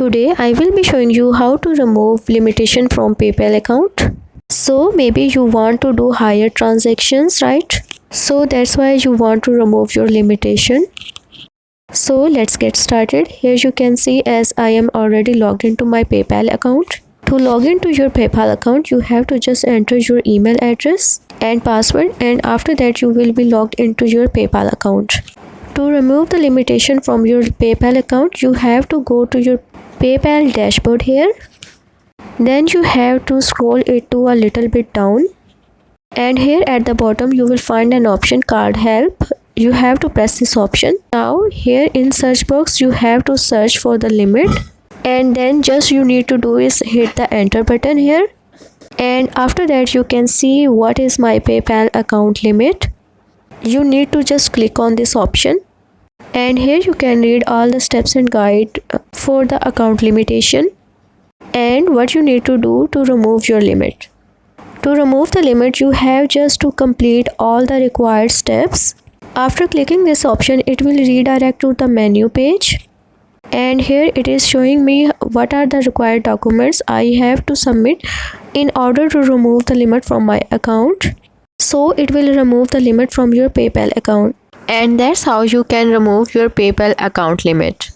Today I will be showing you how to remove limitation from PayPal account. So maybe you want to do higher transactions, right? So that's why you want to remove your limitation. So let's get started. Here you can see as I am already logged into my PayPal account. To log into your PayPal account, you have to just enter your email address and password, and after that you will be logged into your PayPal account. To remove the limitation from your PayPal account, you have to go to your PayPal dashboard here. Then you have to scroll it to a little bit down. And here at the bottom you will find an option called help. You have to press this option. Now here in search box you have to search for the limit. And then just you need to do is hit the enter button here. And after that you can see what is my PayPal account limit. You need to just click on this option. And here you can read all the steps and guide for the account limitation and what you need to do to remove your limit. To remove the limit, you have just to complete all the required steps. After clicking this option, it will redirect to the menu page. And here it is showing me what are the required documents I have to submit in order to remove the limit from my account. So it will remove the limit from your PayPal account. And that's how you can remove your PayPal account limit.